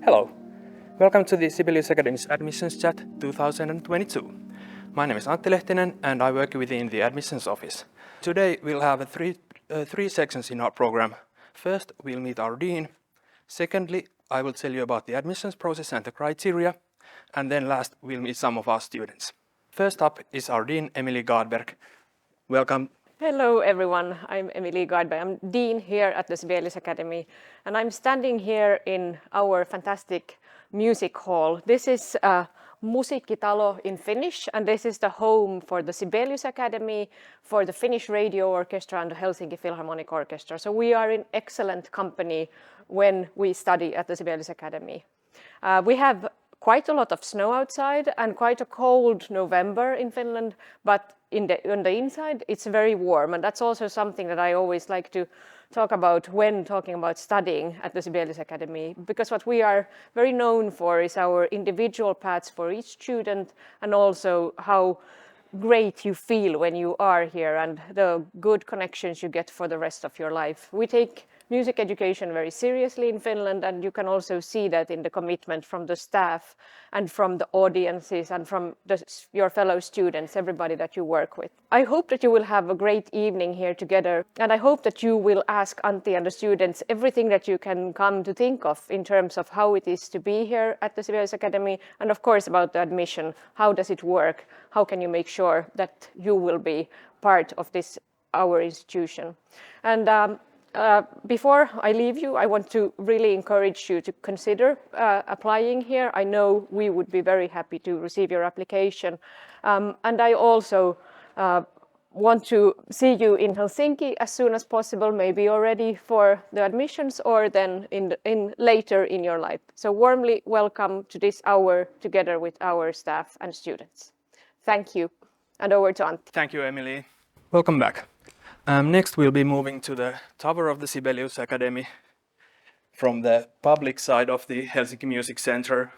Hello, welcome to the Sibelius Academy's Admissions Chat 2022. My name is Antti Lehtinen and I work within the admissions office. Today we'll have three sections in our program. First, we'll meet our dean. Secondly, I will tell you about the admissions process and the criteria. And then last, we'll meet some of our students. First up is our dean, Emily Gardberg. Welcome. Hello everyone, I'm Emily Gardberg. I'm Dean here at the Sibelius Academy and I'm standing here in our fantastic music hall. This is Musiikkitalo in Finnish and this is the home for the Sibelius Academy, for the Finnish Radio Orchestra and the Helsinki Philharmonic Orchestra. So we are in excellent company when we study at the Sibelius Academy. We have quite a lot of snow outside and quite a cold November in Finland, but on the inside it's very warm, and that's also something that I always like to talk about when talking about studying at the Sibelius Academy, because what we are very known for is our individual paths for each student and also how great you feel when you are here and the good connections you get for the rest of your life. We take music education very seriously in Finland, and you can also see that in the commitment from the staff and from the audiences and from your fellow students, everybody that you work with. I hope that you will have a great evening here together, and I hope that you will ask Antti and the students everything that you can come to think of in terms of how it is to be here at the Sibelius Academy, and of course about the admission. How does it work? How can you make sure that you will be part of this, our institution? And before I leave you, I want to really encourage you to consider applying here. I know we would be very happy to receive your application. And I also want to see you in Helsinki as soon as possible, maybe already for the admissions or then later in your life. So warmly welcome to this hour together with our staff and students. Thank you. And over to Antti. Thank you, Emily. Welcome back. Next, we'll be moving to the tower of the Sibelius Academy from the public side of the Helsinki Music Center.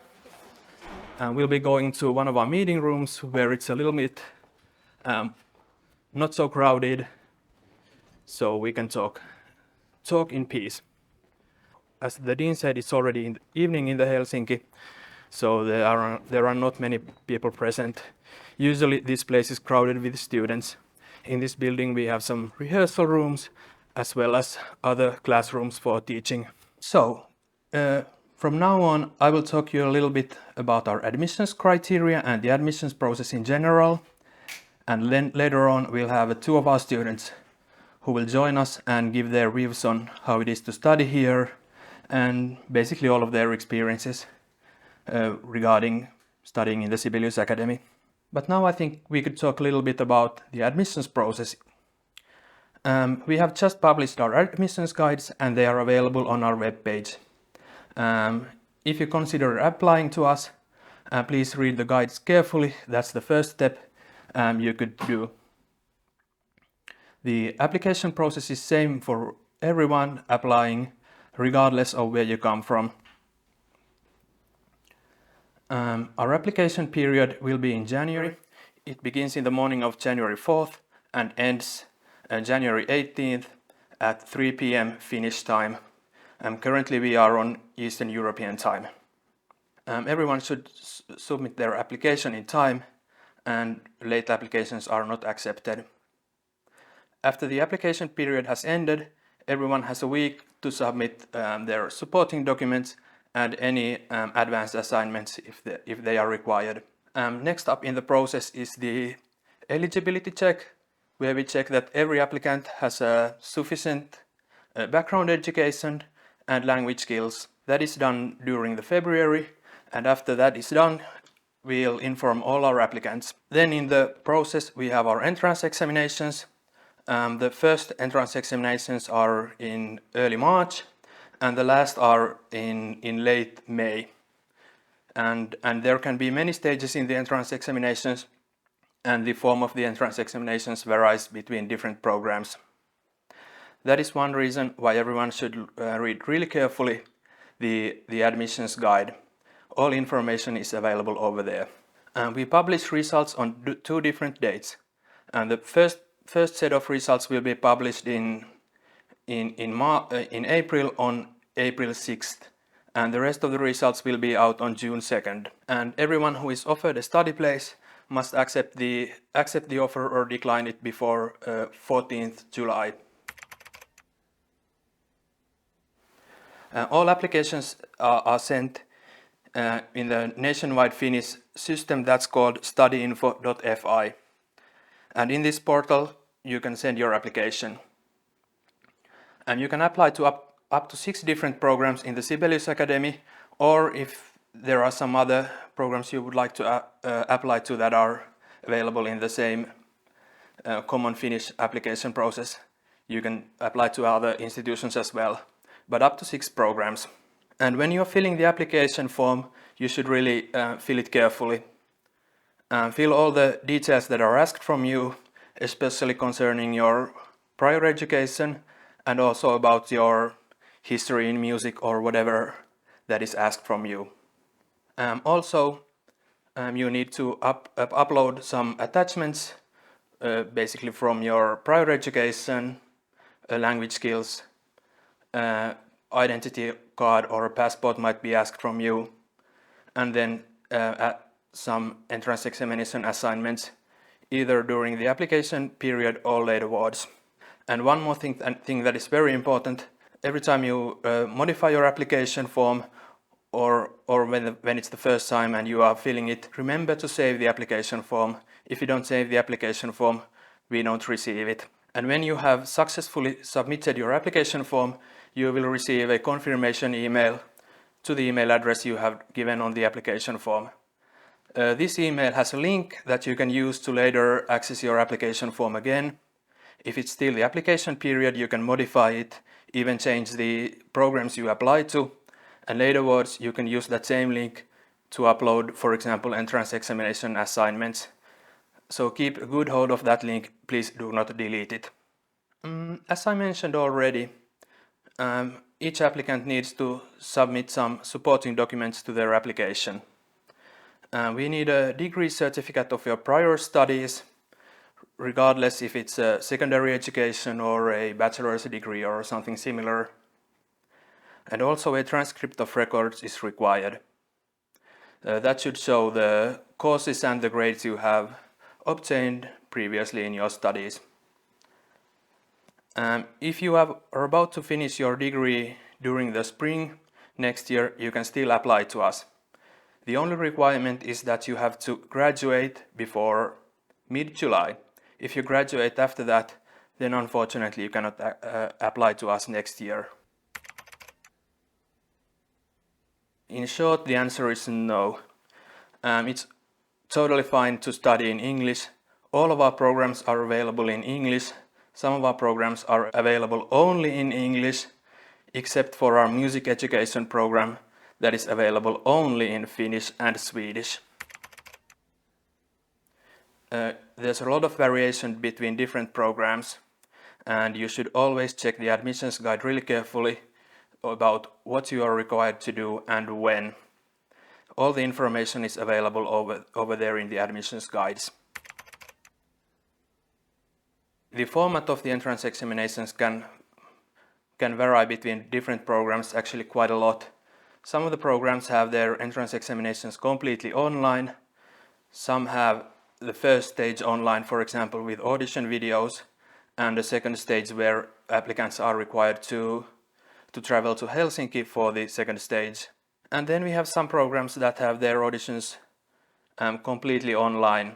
We'll be going to one of our meeting rooms where it's a little bit not so crowded, so we can talk in peace. As the dean said, it's already in the evening in the Helsinki, so there are not many people present. Usually this place is crowded with students. In this building we have some rehearsal rooms as well as other classrooms for teaching. So from now on I will talk you a little bit about our admissions criteria and the admissions process in general, and then later on we'll have two of our students who will join us and give their views on how it is to study here and basically all of their experiences regarding studying in the Sibelius Academy. But now I think we could talk a little bit about the admissions process. We have just published our admissions guides and they are available on our webpage. If you consider applying to us, please read the guides carefully. That's the first step you could do. The application process is same for everyone applying, regardless of where you come from. Our application period will be in January. It begins in the morning of January 4th and ends January 18th at 3 p.m. Finnish time. Currently we are on Eastern European time. Everyone should submit their application in time, and late applications are not accepted. After the application period has ended, everyone has a week to submit their supporting documents and any advanced assignments if they are required. Next up in the process is the eligibility check, where we check that every applicant has a sufficient background education and language skills. That is done during the February, and after that is done, we'll inform all our applicants. Then in the process we have our entrance examinations. The first entrance examinations are in early March, and the last are in late May. And there can be many stages in the entrance examinations, and the form of the entrance examinations varies between different programs. That is one reason why everyone should read really carefully the admissions guide. All information is available over there. We publish results on 2 different dates, and the first set of results will be published in April on April 6th, and the rest of the results will be out on June 2nd. And everyone who is offered a study place must accept the offer or decline it before 14th July. All applications are sent in the nationwide Finnish system that's called studyinfo.fi. And in this portal, you can send your application. And you can apply to up to 6 different programs in the Sibelius Academy, or if there are some other programs you would like to apply to that are available in the same common Finnish application process, you can apply to other institutions as well, but up to 6 programs. And when you're filling the application form, you should really fill it carefully. Fill all the details that are asked from you, especially concerning your prior education and also about your history in music or whatever that is asked from you. Also, you need to upload some attachments, basically from your prior education, language skills, identity card or a passport might be asked from you, and then some entrance examination assignments, either during the application period or laterwards. And one more thing that is very important: every time you modify your application form, or when it's the first time and you are filling it, remember to save the application form. If you don't save the application form, we don't receive it. And when you have successfully submitted your application form, you will receive a confirmation email to the email address you have given on the application form. This email has a link that you can use to later access your application form again. If it's still the application period, you can modify it, even change the programs you apply to, and laterwards you can use that same link to upload, for example, entrance examination assignments. So keep a good hold of that link, please do not delete it. As I mentioned already, each applicant needs to submit some supporting documents to their application. We need a degree certificate of your prior studies, regardless if it's a secondary education or a bachelor's degree or something similar. And also a transcript of records is required. That should show the courses and the grades you have obtained previously in your studies. If you are about to finish your degree during the spring next year, you can still apply to us. The only requirement is that you have to graduate before mid-July. If you graduate after that, then unfortunately you cannot apply to us next year. In short, the answer is no. It's totally fine to study in English. All of our programs are available in English. Some of our programs are available only in English, except for our music education program that is available only in Finnish and Swedish. There's a lot of variation between different programs, and you should always check the admissions guide really carefully about what you are required to do and when. All the information is available over there in the admissions guides. The format of the entrance examinations can vary between different programs, actually quite a lot. Some of the programs have their entrance examinations completely online. Some have the first stage online, for example, with audition videos, and the second stage where applicants are required to travel to Helsinki for the second stage. And then we have some programs that have their auditions completely online.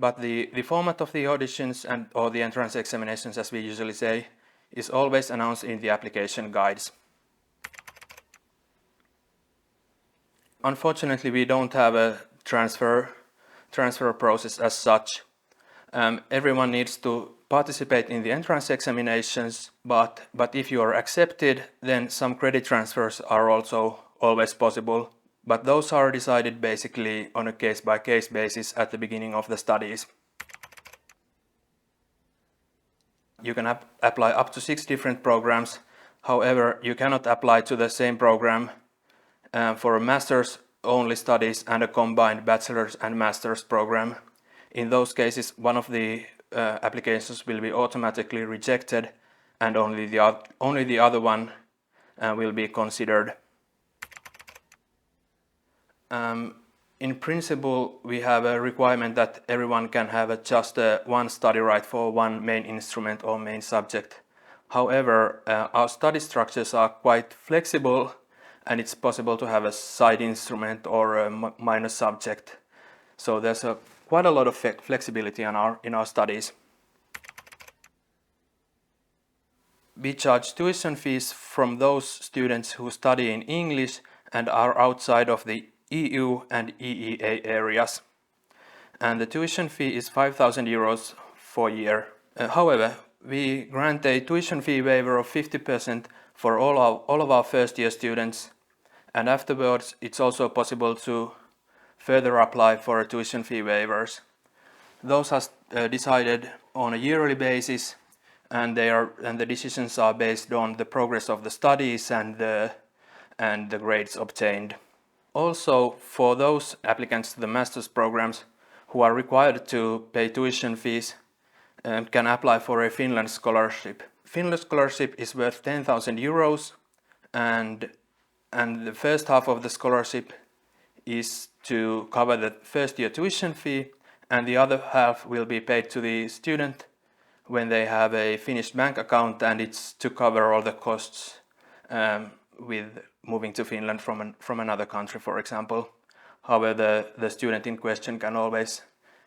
But the format of the auditions or the entrance examinations, as we usually say, is always announced in the application guides. Unfortunately, we don't have a transfer process as such. Everyone needs to participate in the entrance examinations, but if you are accepted, then some credit transfers are also always possible. But those are decided basically on a case-by-case basis at the beginning of the studies. You can apply up to 6 different programs. However, you cannot apply to the same program for a master's only studies and a combined bachelor's and master's program. In those cases, one of the applications will be automatically rejected, and only the other one will be considered. In principle, we have a requirement that everyone can have just one study right for one main instrument or main subject. However, our study structures are quite flexible, and it's possible to have a side instrument or a minor subject. So there's quite a lot of flexibility in our studies. We charge tuition fees from those students who study in English and are outside of the EU and EEA areas. And the tuition fee is 5,000 euros for a year. However, we grant a tuition fee waiver of 50% for all of our first year students, and afterwards it's also possible to further apply for tuition fee waivers. Those are decided on a yearly basis, and the decisions are based on the progress of the studies and the grades obtained. Also, for those applicants to the master's programs who are required to pay tuition fees, can apply for a Finland scholarship. Finland scholarship is worth 10,000 euros, and the first half of the scholarship is to cover the first year tuition fee, and the other half will be paid to the student when they have a Finnish bank account, and it's to cover all the costs with moving to Finland from another country, for example. However, the student in question can always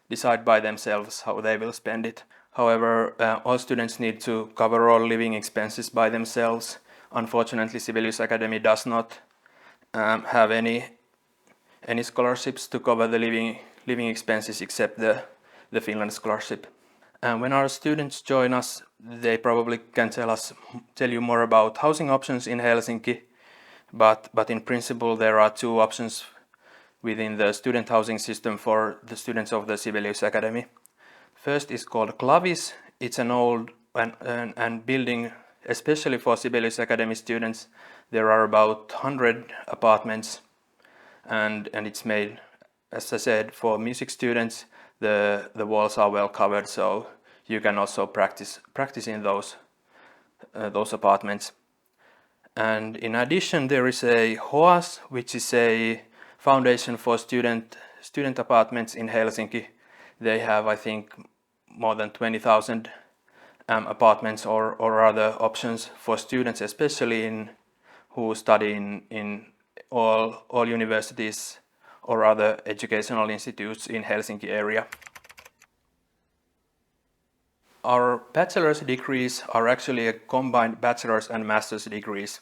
decide by themselves how they will spend it. However, all students need to cover all living expenses by themselves. Unfortunately, Sibelius Academy does not have any scholarships to cover the living expenses except the Finland scholarship. And when our students join us, they probably can tell you more about housing options in Helsinki, but in principle there are two options within the student housing system for the students of the Sibelius Academy. First is called Clavis. It's an old and building, especially for Sibelius Academy students. There are about 100 apartments, and it's made, as I said, for music students. The walls are well covered, so you can also practice in those apartments. And in addition, there is a HOAS, which is a foundation for student apartments in Helsinki. They have, I think, more than 20,000 apartments or other options for students, especially who study in all universities or other educational institutes in Helsinki area. Our bachelor's degrees are actually a combined bachelor's and master's degrees.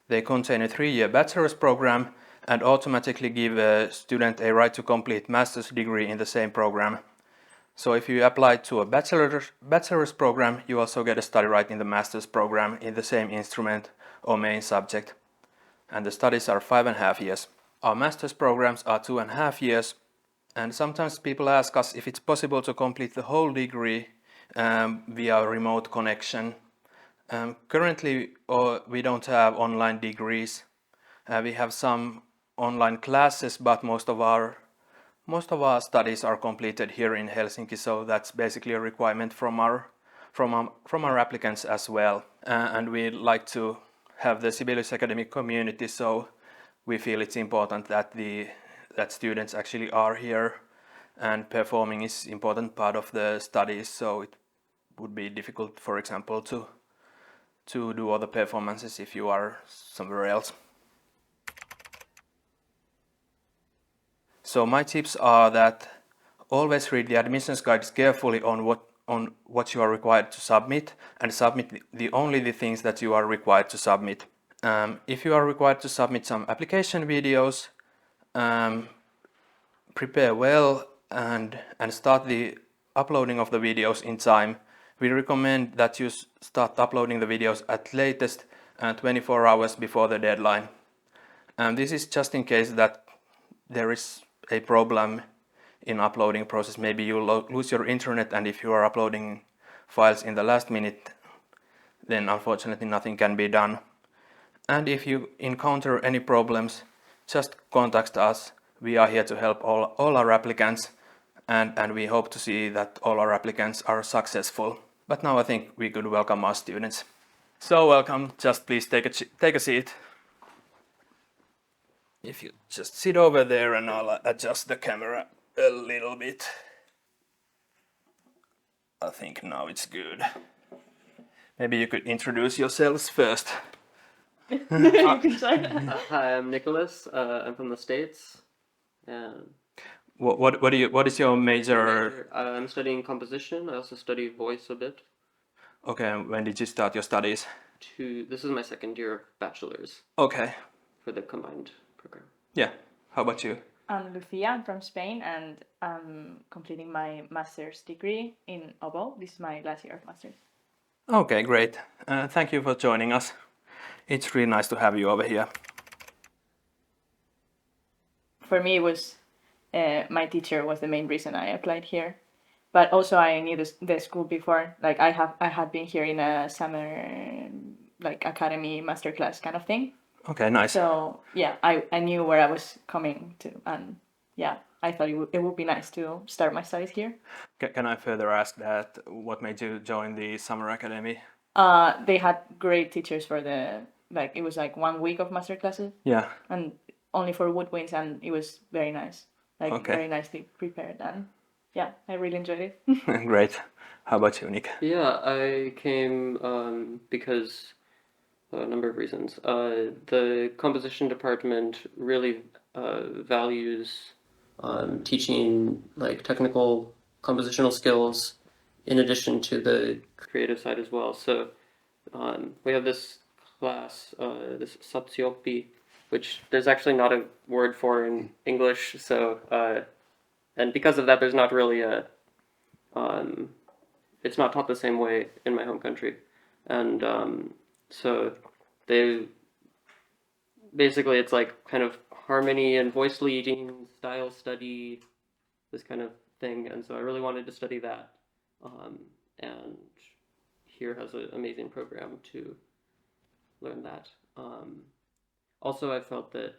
They contain a 3-year bachelor's program and automatically give a student a right to complete master's degree in the same program. So if you apply to a bachelor's program, you also get a study right in the master's program in the same instrument or main subject. And the studies are 5.5 years. Our master's programs are 2.5 years, and sometimes people ask us if it's possible to complete the whole degree via remote connection. Currently, we don't have online degrees. We have some online classes, but most of our studies are completed here in Helsinki, so that's basically a requirement from our applicants as well. And we'd like to have the Sibelius Academy community, so we feel it's important that students actually are here, and performing is important part of the studies, so it would be difficult, for example, to do other performances if you are somewhere else. So my tips are that always read the admissions guides carefully on what you are required to submit, and submit only the things that you are required to submit. If you are required to submit some application videos, prepare well and start the uploading of the videos in time. We recommend that you start uploading the videos at latest 24 hours before the deadline. This is just in case that there is a problem in uploading process. Maybe you lose your internet, and if you are uploading files in the last minute, then unfortunately nothing can be done. And if you encounter any problems, just contact us. We are here to help all our applicants, and we hope to see that all our applicants are successful. But now I think we could welcome our students. So welcome, just please take a seat. If you just sit over there and I'll adjust the camera a little bit. I think now it's good. Maybe you could introduce yourselves first. You can try. Hi, I'm Nicholas. I'm from the States. And What is your major? I'm studying composition. I also study voice a bit. Okay, when did you start your studies? This is my second year of bachelor's Okay, for the combined program. yeah. How about you? I'm Lucia, I'm from Spain, and I'm completing my master's degree in oboe. This is my last year of master's. Okay, great. Thank you for joining us. It's really nice to have you over here. For me, it was my teacher was the main reason I applied here, but also I knew the school before. Like I had been here in a summer like academy masterclass kind of thing. Okay, nice. So yeah, I knew where I was coming to, and yeah, I thought it would be nice to start my studies here. Can I further ask that? What made you join the summer academy? They had great teachers for it was like 1 week of master classes. Yeah. And only for woodwinds, and it was very nice, Okay. very nicely prepared, and yeah, I really enjoyed it. Great. How about you, Nick? Yeah, I came because a number of reasons. The composition department really values teaching like technical compositional skills in addition to the creative side as well. So we have this class, this Satsiopi, which there's actually not a word for in English. So and because of that, there's not really it's not taught the same way in my home country, and so they basically it's like kind of harmony and voice leading, style study, this kind of thing, and so I really wanted to study that, and here has an amazing program to learn that. Also, I felt that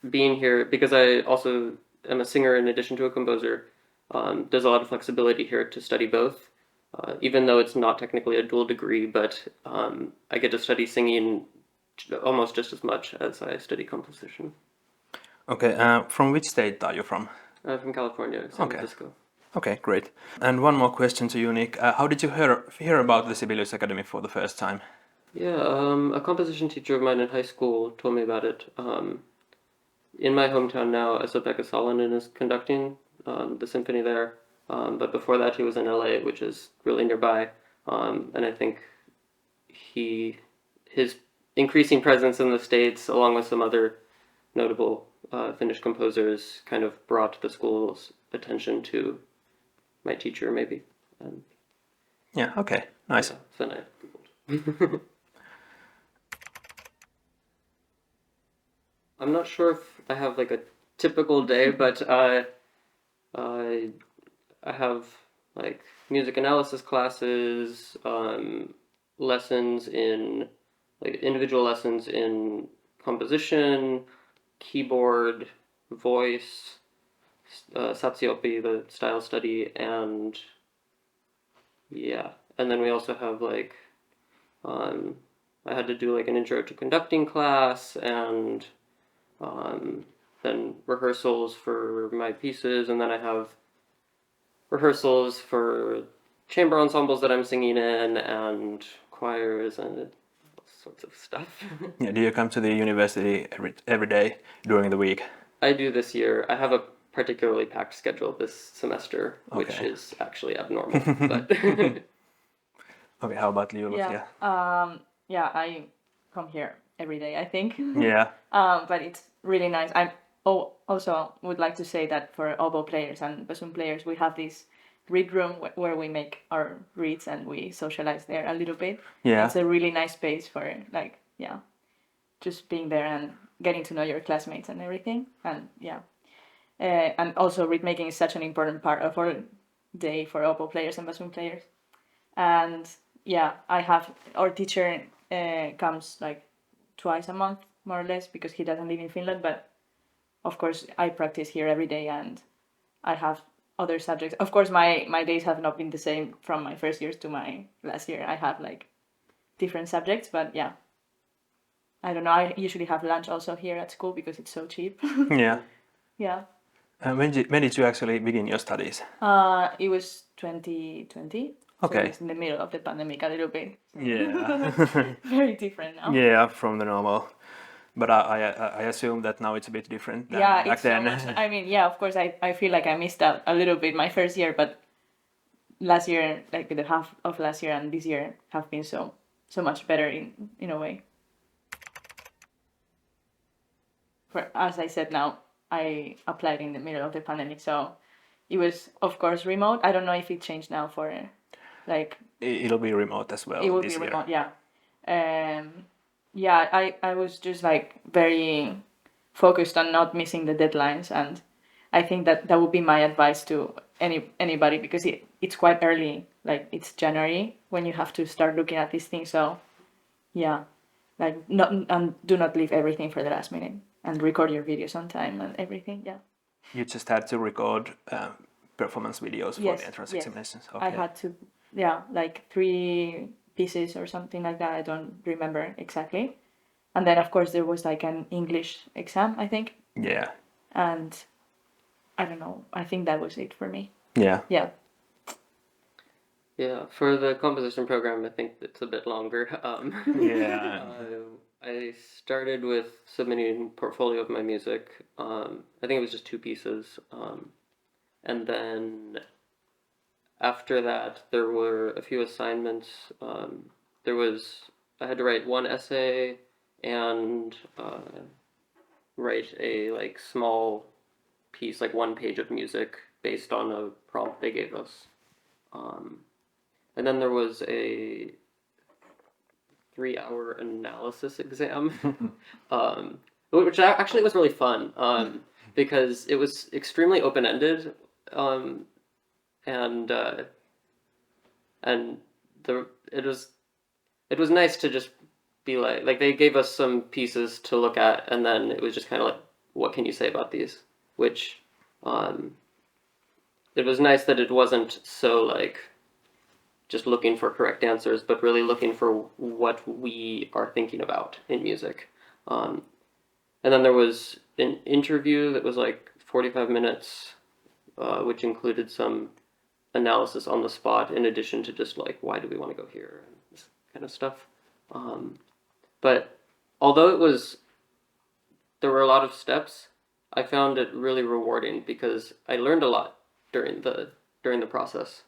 being here, because I also am a singer in addition to a composer, there's a lot of flexibility here to study both. Even though it's not technically a dual degree, but I get to study singing almost just as much as I study composition. Okay, from which state are you from? From California, San Francisco. Okay, great. And one more question to you, Nick. How did you hear about the Sibelius Academy for the first time? Yeah, a composition teacher of mine in high school told me about it. In my hometown now, Esa-Pekka Salonen is conducting the symphony there. But before that, he was in LA, which is really nearby. And I think his increasing presence in the States, along with some other notable Finnish composers, kind of brought the school's attention to my teacher, maybe. Yeah, okay, nice. Yeah, so then I Googled. I'm not sure if I have like a typical day, but I have like music analysis classes, lessons in like individual lessons in composition, keyboard, voice, satsiopi, the style study, and yeah, and then we also have like I had to do like an intro to conducting class, and then rehearsals for my pieces, and then I have rehearsals for chamber ensembles that I'm singing in, and choirs, and all sorts of stuff. Yeah, do you come to the university every day during the week? I do this year. I have a particularly packed schedule this semester, which Okay. is actually abnormal. But Okay, how about you, Lucia? Yeah, I come here every day, I think. Yeah. But it's really nice. I also would like to say that for oboe players and bassoon players, we have this read room where we make our reads and we socialize there a little bit. Yeah. It's a really nice space for just being there and getting to know your classmates and everything. And yeah, and also read making is such an important part of our day for oboe players and bassoon players. And yeah, our teacher comes like twice a month, more or less, because he doesn't live in Finland. But of course, I practice here every day, and I have other subjects. Of course, my days have not been the same from my first years to my last year. I have like different subjects, but yeah, I don't know. I usually have lunch also here at school because it's so cheap. Yeah. Yeah. When did you actually begin your studies? It was 2020. So Okay. it was in the middle of the pandemic a little bit. Yeah. Very different now. Yeah, from the normal. But I assume that now it's a bit different than Yeah, back it's so then. much. I mean, yeah, of course, I feel like I missed out a little bit my first year, but last year, like the half of last year and this year have been so much better in a way. For as I said now, I applied in the middle of the pandemic, so it was of course remote. I don't know if it changed now for like It'll be remote as well it will this be year. remote, yeah. Yeah, I was just like very focused on not missing the deadlines, and I think that would be my advice to anybody because it's quite early, like it's January when you have to start looking at these things. So yeah, like not and do not leave everything for the last minute and record your videos on time and everything. Yeah. You just had to record performance videos for the entrance examinations. Okay. I had to, yeah, like 3 pieces or something like that. I don't remember exactly. And then, of course, there was like an English exam, I think. Yeah. And I don't know. I think that was it for me. Yeah. Yeah. Yeah, for the composition program, I think it's a bit longer. Yeah. I started with submitting a portfolio of my music. I think it was just 2 pieces. And then after that, there were a few assignments. I had to write 1 essay and write a like small piece, like 1 page of music based on a prompt they gave us. And then there was a 3-hour analysis exam, which actually was really fun because it was extremely open-ended, and it was nice to just be like they gave us some pieces to look at, and then it was just kind of like, what can you say about these? Which it was nice that it wasn't so like just looking for correct answers, but really looking for what we are thinking about in music. And then there was an interview that was like 45 minutes, which included some analysis on the spot, in addition to just like, why do we want to go here, and this kind of stuff. But although there were a lot of steps, I found it really rewarding because I learned a lot during the process.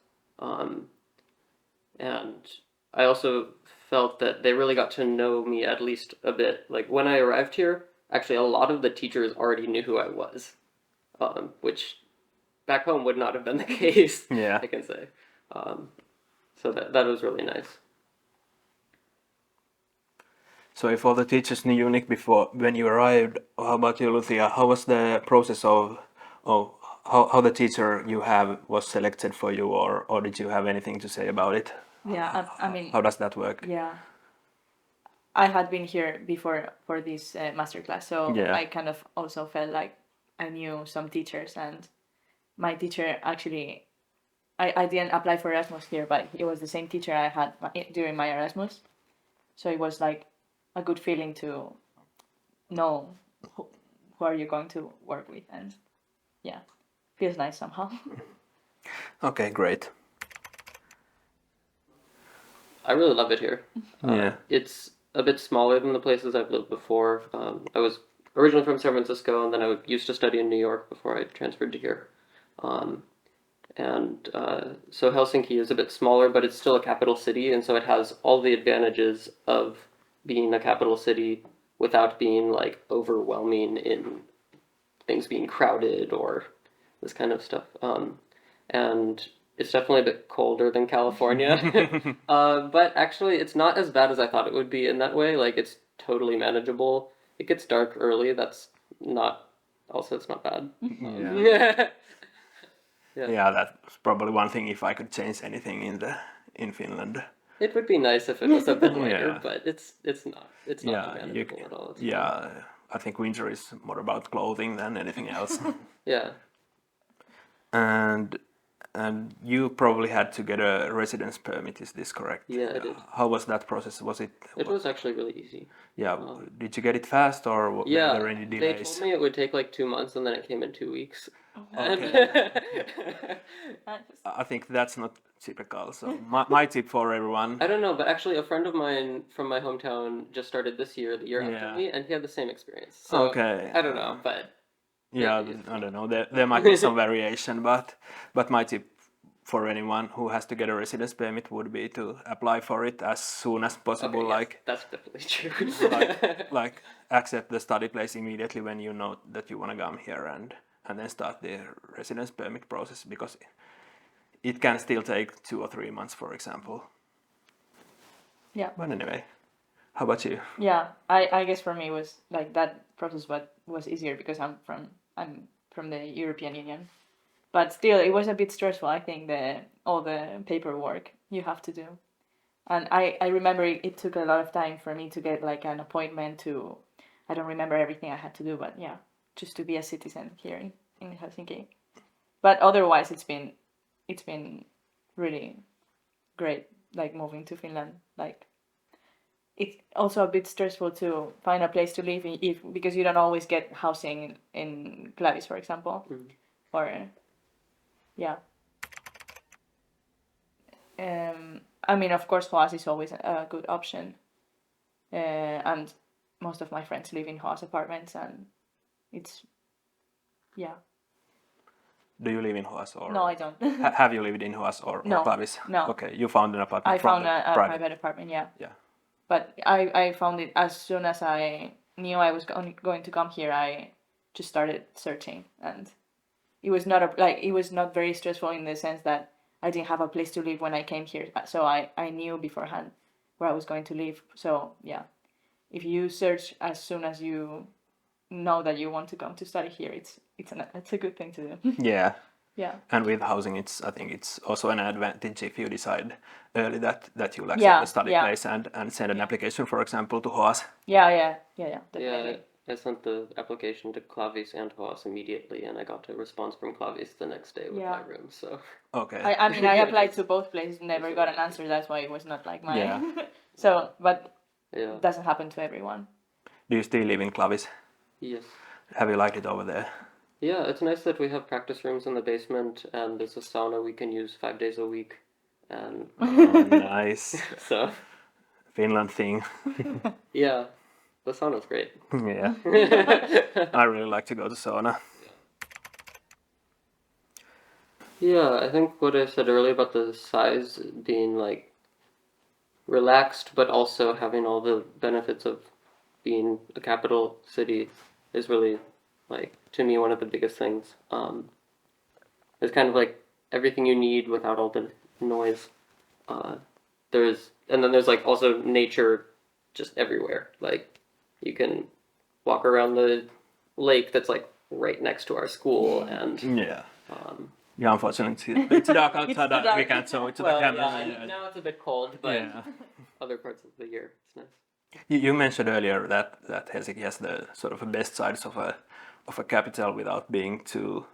And I also felt that they really got to know me at least a bit. Like when I arrived here, actually a lot of the teachers already knew who I was, which back home would not have been the case. Yeah. I can say. So that was really nice. So if all the teachers knew you, Nick, before when you arrived, how about you, Lucia? How was the process of how the teacher you have was selected for you, or did you have anything to say about it? Yeah. I mean, How does that work? yeah. I had been here before for this masterclass, so Yeah. I kind of also felt like I knew some teachers, and my teacher actually, I didn't apply for Erasmus here, but it was the same teacher I had during my Erasmus, so it was like a good feeling to know who are you going to work with, and yeah, feels nice somehow. Okay, great. I really love it here. Yeah. It's a bit smaller than the places I've lived before. I was originally from San Francisco, and then I used to study in New York before I transferred to here. So Helsinki is a bit smaller, but it's still a capital city, and so it has all the advantages of being a capital city without being like overwhelming in things being crowded or this kind of stuff. And it's definitely a bit colder than California, but actually it's not as bad as I thought it would be in that way. Like it's totally manageable. It gets dark early. It's not bad. Yeah. Yeah. Yeah, that's probably one thing. If I could change anything in Finland. It would be nice if it was a bit lighter, Yeah. but it's not. It's not manageable at all. It's fine. I think winter is more about clothing than anything else. Yeah. And And you probably had to get a residence permit, is this correct? Yeah, I did. How was that process? Was it? It was actually really easy. Yeah. Did you get it fast, or were Yeah, there any they delays? told me it would take like 2 months, and then it came in 2 weeks. I think that's not typical. So my tip for everyone. I don't know, but actually, a friend of mine from my hometown just started this year, the year Yeah. after me, and he had the same experience. So Okay. I don't know, but Yeah, I don't know. There might be some variation, but my tip for anyone who has to get a residence permit would be to apply for it as soon as possible. okay, yes, Like that's definitely true. like accept the study place immediately when you know that you want to come here, and then start the residence permit process, because it can still take 2 or 3 months, for example. Yeah. But anyway, how about you? Yeah, I guess for me was like that process was easier because I'm from the European Union. But still, it was a bit stressful. I think all the paperwork you have to do, and I remember it took a lot of time for me to get like an appointment to. I don't remember everything I had to do, but yeah, just to be a citizen here in Helsinki. But otherwise, it's been really great. Like moving to Finland, like it's also a bit stressful to find a place to live because you don't always get housing in Clavis, for example, or. Yeah. I mean, of course, Haas is always a good option. And most of my friends live in Haas apartments, and it's, yeah. Do you live in Hoas, or No, I don't. have you lived in Hoas or No, Clavis? no. Okay, you found an apartment. I from found the a private apartment, yeah. Yeah. But I found it as soon as I knew I was going to come here. I just started searching, and it was not very stressful in the sense that I didn't have a place to live when I came here, so I knew beforehand where I was going to live. So yeah, if you search as soon as you know that you want to come to study here, it's a good thing to do. Yeah. Yeah. And with housing, I think it's also an advantage if you decide early that you'll accept the study place and send an application, for example, to Hoas. Yeah, definitely. Yeah, I sent the application to Clavis and Haas immediately, and I got a response from Clavis the next day with my room. So Okay. I mean, I applied to both places, never got an answer. That's why it was not like mine. Yeah. So, but yeah, it doesn't happen to everyone. Do you still live in Clavis? yes. Have you liked it over there? Yeah, it's nice that we have practice rooms in the basement, and there's a sauna we can use 5 days a week, and Oh, nice. so Finland thing. yeah, the sauna's great. Yeah. I really like to go to sauna. Yeah, I think what I said earlier about the size being like relaxed, but also having all the benefits of being a capital city is really, like, to me, one of the biggest things. It's kind of like everything you need without all the noise. And then there's like also nature just everywhere. Like you can walk around the lake that's like right next to our school, and Yeah. Yeah, unfortunately, it's dark outside. dark. We can't show it to well, the camera. yeah, now it's a bit cold, but Yeah. other parts of the year it's nice. You mentioned earlier that Helsinki has the sort of best sides of a capital without being too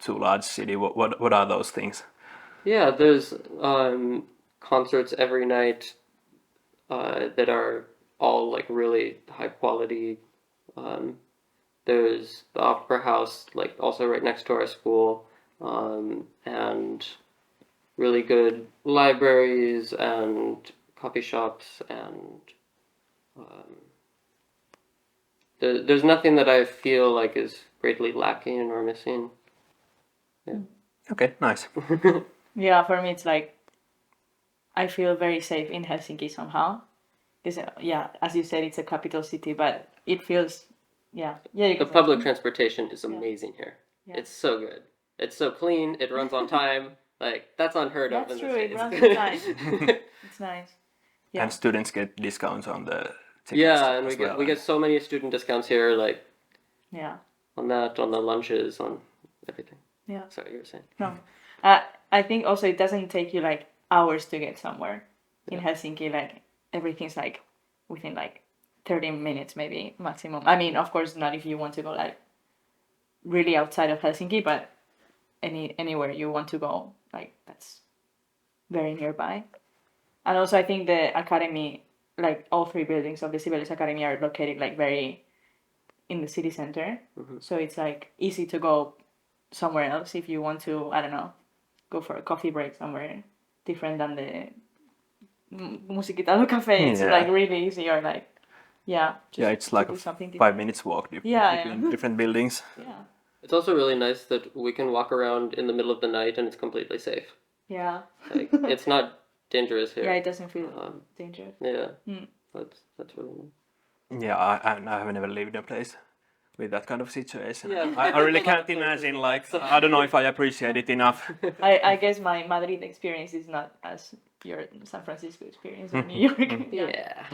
large city. What are those things? Yeah, there's concerts every night that are all like really high quality. There's the opera house, like also right next to our school, and really good libraries and coffee shops, and there's nothing that I feel like is greatly lacking or missing. Yeah. Okay, nice. Yeah, for me it's like I feel very safe in Helsinki somehow. Because yeah, as you said, it's a capital city, but it feels yeah. You The can public transportation is amazing here. Yeah. It's so good. It's so clean. It runs on time. Like that's unheard of That's in true. the It States. runs on time. It's nice. Yeah. And students get discounts on the tickets. Yeah, and as we get so many student discounts here, like Yeah. on the lunches, on everything. Yeah. Sorry, you were saying. No. I think also it doesn't take you like hours to get somewhere. In Helsinki, like everything's like within like 30 minutes maybe maximum. I mean, of course not if you want to go like really outside of Helsinki, but anywhere you want to go, like that's very nearby. And also I think the academy, like all 3 buildings of the Sibelius Academy are located like very in the city center. So it's like easy to go somewhere else if you want to, I don't know, go for a coffee break somewhere different than the Musiikitalo cafe. It's Yeah. like really easy, or like, just It's to like do a something 5 minutes walk Yeah, between yeah. different buildings. Yeah, It's also really nice that we can walk around in the middle of the night and it's completely safe. yeah. Like it's not dangerous here. Yeah, it doesn't feel Um, dangerous. Yeah, Mm. that's really nice. Yeah, I have never lived in a place with that kind of situation. Yeah, I really there's a lot of can't places imagine, with like, that, so- I don't know if I appreciate it enough. I guess my Madrid experience is not as your San Francisco experience or New York. Yeah.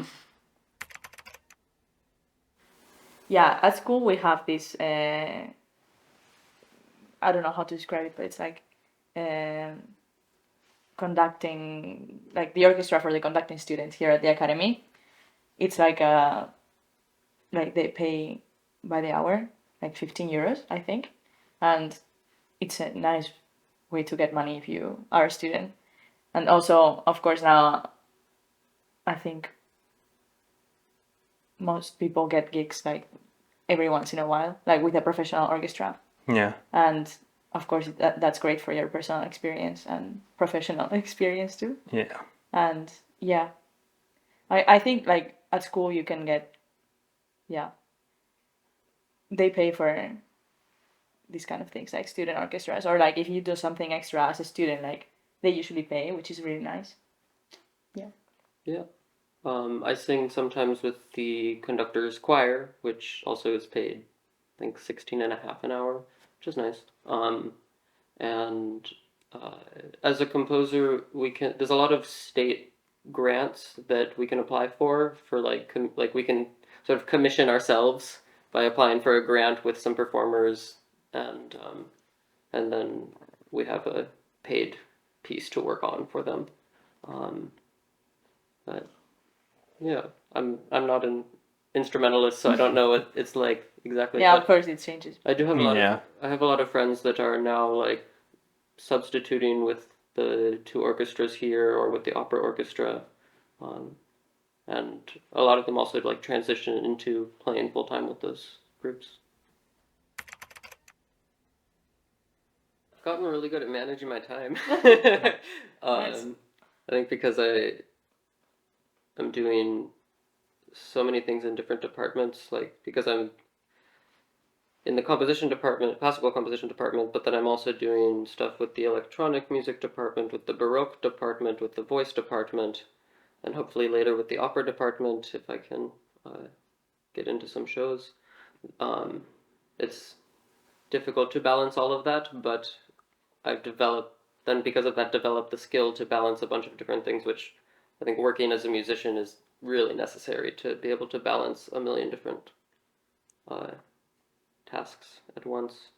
Yeah, at school we have this. I don't know how to describe it, but it's like conducting, like the orchestra for the conducting students here at the academy. It's like like they pay by the hour, like 15 euros, I think, and it's a nice way to get money if you are a student. And also, of course, now I think most people get gigs like every once in a while, like with a professional orchestra. Yeah. And of course, that's great for your personal experience and professional experience too. Yeah. And yeah, I think like at school you can get, they pay for these kind of things like student orchestras, or like if you do something extra as a student, like they usually pay, which is really nice. Yeah. I sing sometimes with the conductor's choir, which also is paid, I think, 16.5 an hour, which is nice. And as a composer, there's a lot of state grants that we can apply for like we can sort of commission ourselves by applying for a grant with some performers, and then we have a paid piece to work on for them. But yeah, I'm not an instrumentalist, so I don't know what it's like exactly. Yeah, but of course it changes. I do have a lot Yeah. of I have a lot of friends that are now like substituting with the 2 orchestras here or with the opera orchestra, and a lot of them also like transition into playing full time with those groups. I've gotten really good at managing my time. Nice. I think because I'm doing so many things in different departments, like because I'm in the composition department, classical composition department, but then I'm also doing stuff with the electronic music department, with the Baroque department, with the voice department, and hopefully later with the opera department if I can get into some shows. It's difficult to balance all of that, but I've because of that, developed the skill to balance a bunch of different things, which I think working as a musician is really necessary to be able to balance a million different tasks at once.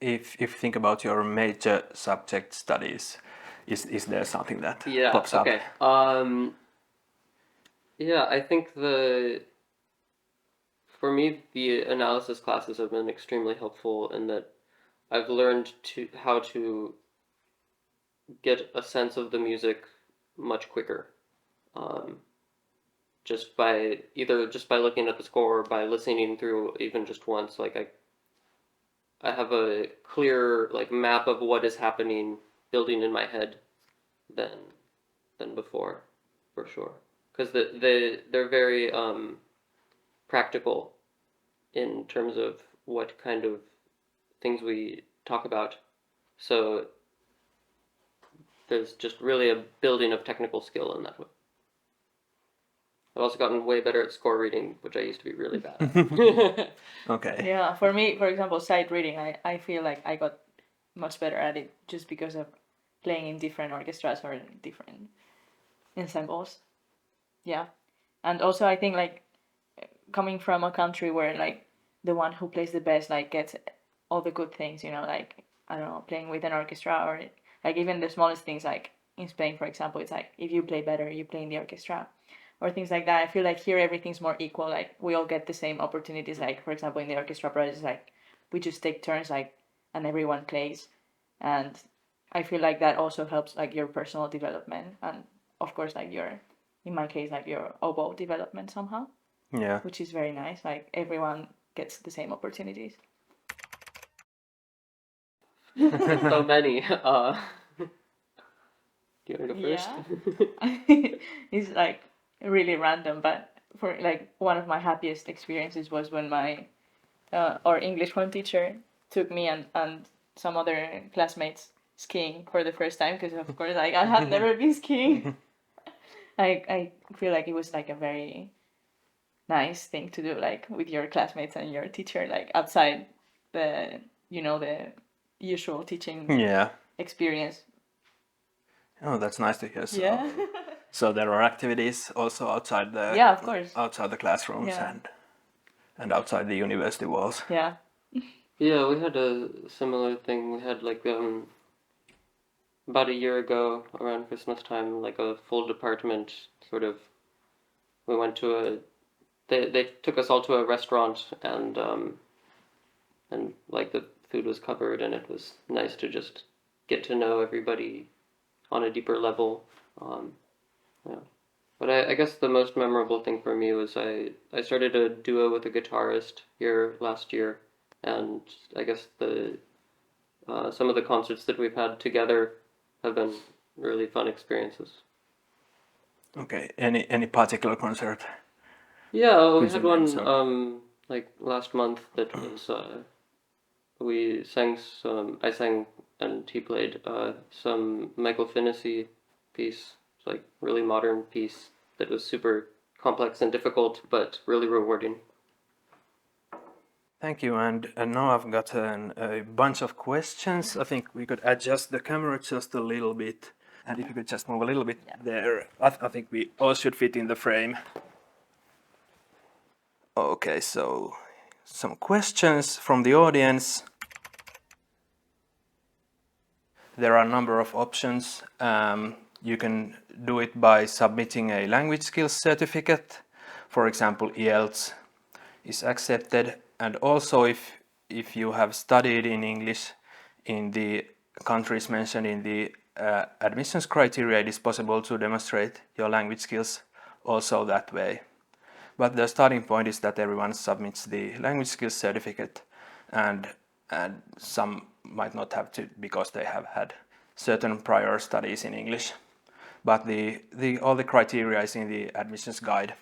If you think about your major subject studies, is there something that pops up? Okay. Yeah, I think for me, the analysis classes have been extremely helpful in that I've learned how to get a sense of the music much quicker. Just by looking at the score or by listening through even just once. Like I have a clear like map of what is happening building in my head than before, for sure. Because they're very practical in terms of what kind of things we talk about. So there's just really a building of technical skill in that way. I've also gotten way better at score reading, which I used to be really bad at. Okay. Yeah, for me, for example, sight reading, I feel like I got much better at it just because of playing in different orchestras or different ensembles. Yeah. And also I think like coming from a country where like the one who plays the best like gets all the good things, you know, like I don't know, playing with an orchestra or like even the smallest things, like in Spain, for example, it's like if you play better, you play in the orchestra or things like that. I feel like here everything's more equal. Like we all get the same opportunities. Like for example, in the orchestra projects, like we just take turns. Like and everyone plays, and I feel like that also helps like your personal development, and of course like your, in my case, like your oboe development somehow, Yeah. which is very nice. Like everyone gets the same opportunities. So many. Do you want to go first? Yeah. It's like really random, but for like one of my happiest experiences was when my our English home teacher took me and some other classmates skiing for the first time, because of course like I have never been skiing. I feel like it was like a very nice thing to do, like with your classmates and your teacher, like outside the, you know, the usual teaching Yeah. experience. Oh, that's nice to hear. So, Yeah. so there are activities also outside the Yeah, of course. outside the classrooms Yeah. and outside the university walls. Yeah. Yeah, we had a similar thing. We had like about a year ago around Christmas time, like a full department sort of. We went to a. They took us all to a restaurant and like the food was covered and it was nice to just get to know everybody on a deeper level. Um, yeah. But I guess the most memorable thing for me was I started a duo with a guitarist here last year, and I guess the some of the concerts that we've had together have been really fun experiences. Okay. Any particular concert? Yeah, we Could you had one mention? like last month that was we sang some. I sang and he played some Michael Finnessy piece. It's like really modern piece that was super complex and difficult, but really rewarding. Thank you. And now I've got a bunch of questions. I think we could adjust the camera just a little bit. And if you could just move a little bit there, I think we all should fit in the frame. Okay, so some questions from the audience. There are a number of options. You can do it by submitting a language skills certificate. For example, IELTS is accepted. And also if you have studied in English in the countries mentioned in the admissions criteria, it is possible to demonstrate your language skills also that way. But the starting point is that everyone submits the language skills certificate, and some might not have to because they have had certain prior studies in English. But all the criteria is in the admissions guide.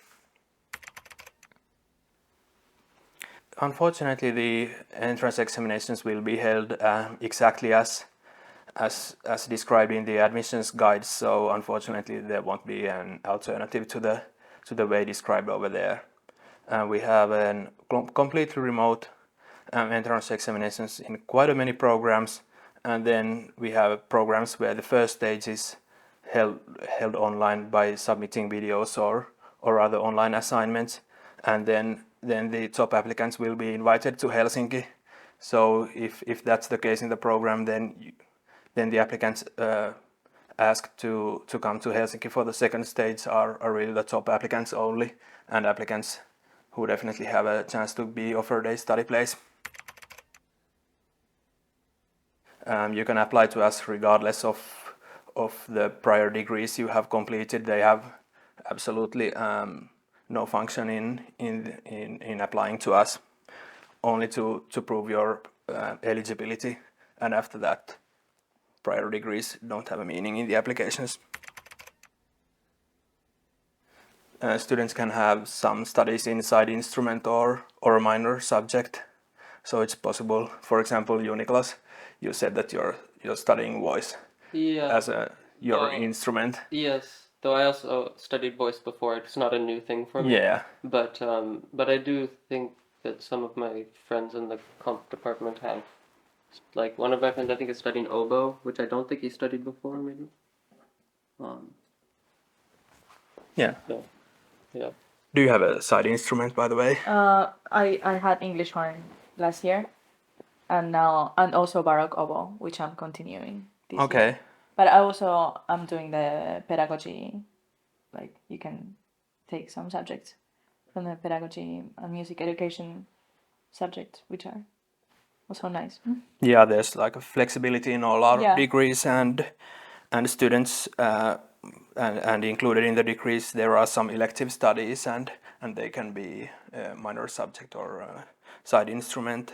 Unfortunately, the entrance examinations will be held exactly as described in the admissions guide. So unfortunately, there won't be an alternative to the way described over there. We have a completely remote entrance examinations in quite many programs, and then we have programs where the first stage is held online by submitting videos or other online assignments, and then the top applicants will be invited to Helsinki. So if that's the case in the program, then the applicants asked to come to Helsinki for the second stage are really the top applicants only, and applicants who definitely have a chance to be offered a study place. You can apply to us regardless of the prior degrees you have completed. They have absolutely no function in applying to us, only to prove your eligibility, and after that prior degrees don't have a meaning in the applications. Students can have some studies in side instrument or a minor subject, so it's possible. For example, you, Niklas, you said that you're studying voice as your instrument. Yes, though I also studied voice before. It's not a new thing for me. Yeah. But I do think that some of my friends in the comp department have, like one of my friends I think is studying oboe, which I don't think he studied before, maybe. Yeah. So, yeah. Do you have a side instrument, by the way? I had English horn last year, and also Baroque oboe, which I'm continuing this year. Okay. But I'm doing the pedagogy, like you can take some subjects from the pedagogy and music education subjects, which are Also nice. Yeah, there's like a flexibility in all our Yeah. degrees, and students and included in the degrees there are some elective studies, and they can be a minor subject or a side instrument,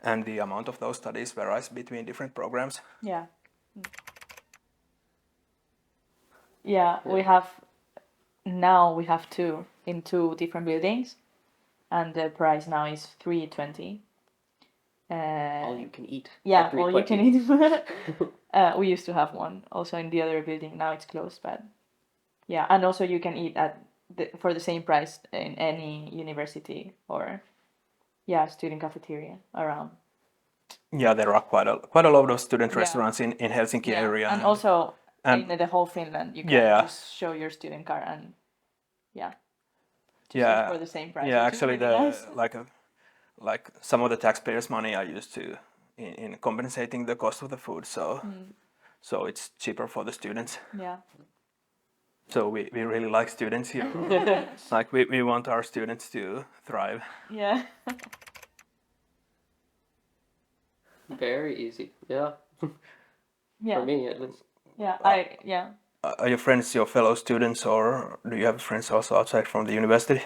and the amount of those studies varies between different programs. Yeah. Yeah, we have two in two different buildings, and the price now is 320. All you can eat. Yeah, at all you can 320. eat. We used to have one also in the other building. Now it's closed, but yeah, and also you can eat for the same price in any university or student cafeteria around. Yeah, there are quite a lot of student Yeah. restaurants in Helsinki area, and also and in the whole Finland you can Yeah. just show your student card and just yeah, for the same price. yeah. which is Actually, really nice. like some of the taxpayers' money are used to in compensating the cost of the food, so it's cheaper for the students. Yeah. So we really like students here. Like we want our students to thrive. Yeah. Very easy. Yeah. Yeah. For me, at least. Yeah. Are your friends your fellow students, or do you have friends also outside from the university?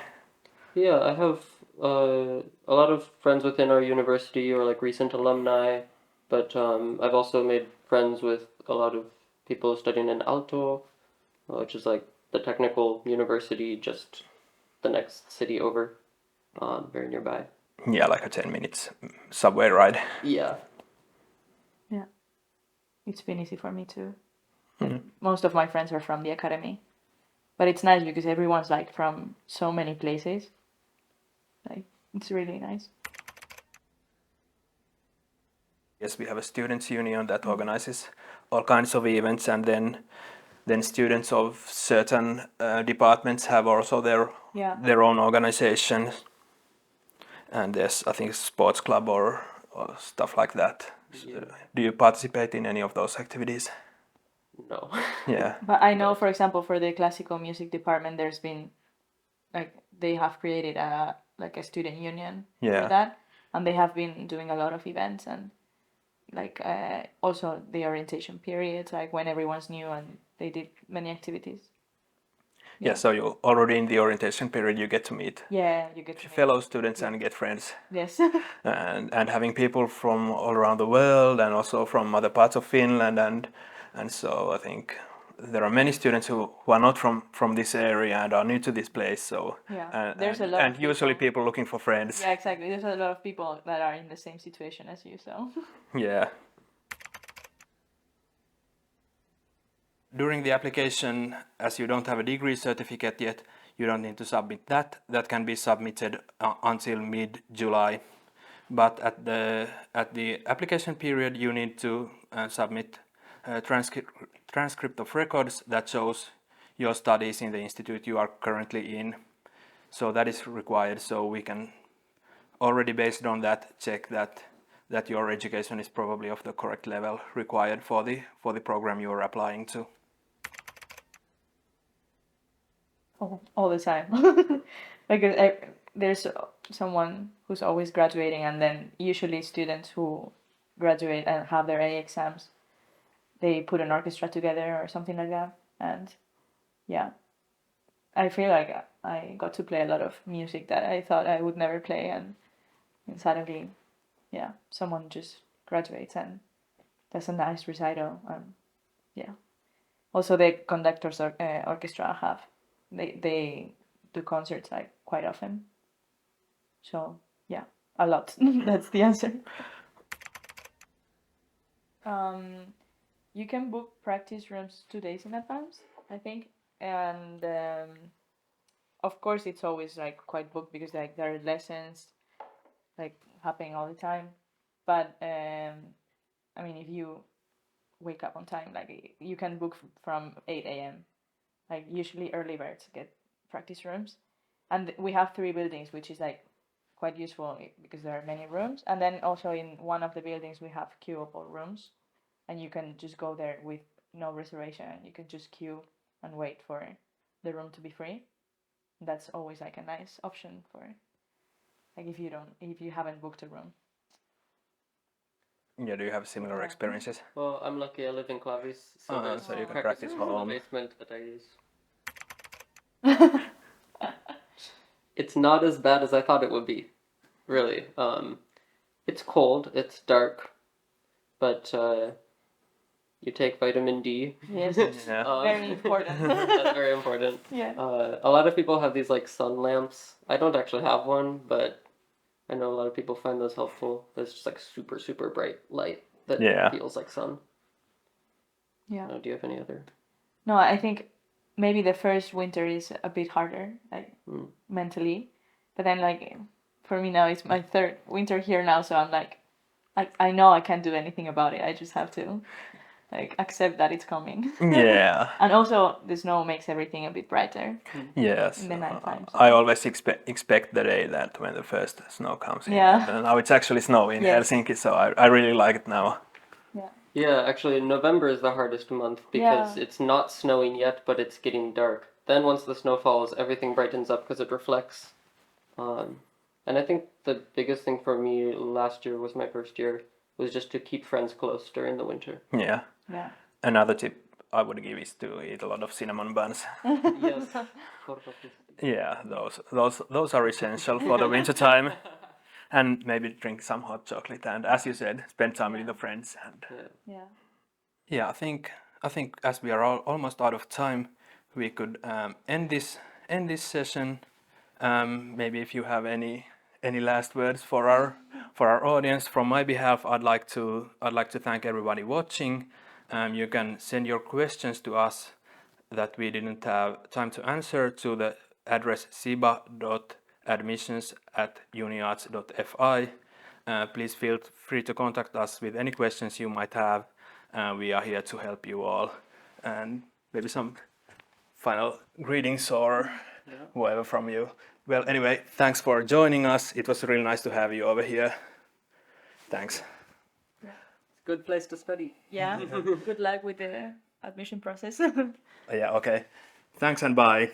Yeah, I have a lot of friends within our university or like recent alumni, but I've also made friends with a lot of people studying in Aalto, which is like the technical university just the next city over, very nearby. Yeah, like a 10 minutes subway ride. Yeah. Yeah. It's been easy for me too. Most of my friends are from the academy, but it's nice because everyone's like from so many places. Like it's really nice. Yes, we have a students' union that organizes all kinds of events, and then students of certain departments have also their own organizations. And there's, I think, sports club or stuff like that. Yeah. Do you participate in any of those activities? No. Yeah. But I know, for example, for the classical music department, there's been like they have created a student union Yeah. for that, and they have been doing a lot of events and like also the orientation periods, like when everyone's new, and they did many activities. Yeah, so you already in the orientation period you get to meet Yeah, you get to meet. fellow students and get friends. Yes. And having people from all around the world and also from other parts of Finland, and so I think there are many students who are not from this area and are new to this place. So Yeah, there's a lot and of usually people. people looking for friends. Yeah, exactly. There's a lot of people that are in the same situation as you, so. Yeah. During the application, as you don't have a degree certificate yet, you don't need to submit that. That can be submitted until mid-July. But at the application period, you need to submit a transcript of records that shows your studies in the institute you are currently in. So that is required. So we can already, based on that, check that your education is probably of the correct level required for the program you are applying to. All the time. Because there's someone who's always graduating, and then usually students who graduate and have their A exams, they put an orchestra together or something like that. And yeah, I feel like I got to play a lot of music that I thought I would never play, and suddenly, yeah, someone just graduates and does a nice recital. And yeah, also the conductors orchestra have they do concerts like quite often. So yeah, a lot. That's the answer. You can book practice rooms 2 days in advance, I think, and of course it's always like quite booked because like there are lessons like happening all the time. But I mean, if you wake up on time, like you can book from 8 a.m. Like usually early birds get practice rooms, and we have 3 buildings, which is like quite useful because there are many rooms. And then also in one of the buildings we have queuable rooms, and you can just go there with no reservation. You can just queue and wait for the room to be free. That's always like a nice option for like if you haven't booked a room. Yeah, do you have similar experiences? Well, I'm lucky I live in Clavis, so there's So you can practice practice rooms in home. the basement that I use. It's not as bad as I thought it would be, really. It's cold, it's dark, but you take vitamin D. Yes, Yeah. very important. That's very important. Yeah. A lot of people have these like sun lamps. I don't actually have one, but I know a lot of people find those helpful. There's just like super, super bright light that Yeah. feels like sun. Yeah. Do you have any other? No, I think maybe the first winter is a bit harder, like mentally. But then, like, for me now, it's my third winter here now, so I'm like, I know I can't do anything about it. I just have to, like, accept that it's coming. Yeah. And also, the snow makes everything a bit brighter Yes. in the nighttime. So. I always expect the day that when the first snow comes in. Yeah. And now it's actually snowing in Yes. Helsinki, so I really like it now. Yeah. Yeah, actually, November is the hardest month because Yeah. it's not snowing yet, but it's getting dark. Then once the snow falls, everything brightens up because it reflects. And I think the biggest thing for me last year was my first year was just to keep friends close during the winter. Yeah. Yeah. Another tip I would give is to eat a lot of cinnamon buns. Yes. Yeah, those are essential for the winter time. And maybe drink some hot chocolate and, as you said, spend time with your friends. And Yeah. yeah, I think as we are almost out of time, we could end this session. Maybe if you have any last words for our audience, from my behalf, I'd like to thank everybody watching. You can send your questions to us that we didn't have time to answer to the address siba.admissions@uniarts.fi. Please feel free to contact us with any questions you might have. We are here to help you all. And maybe some final greetings or whatever from you. Well, anyway, thanks for joining us. It was really nice to have you over here. Thanks. It's a good place to study. Yeah. Good luck with the admission process. Yeah, okay. Thanks and bye.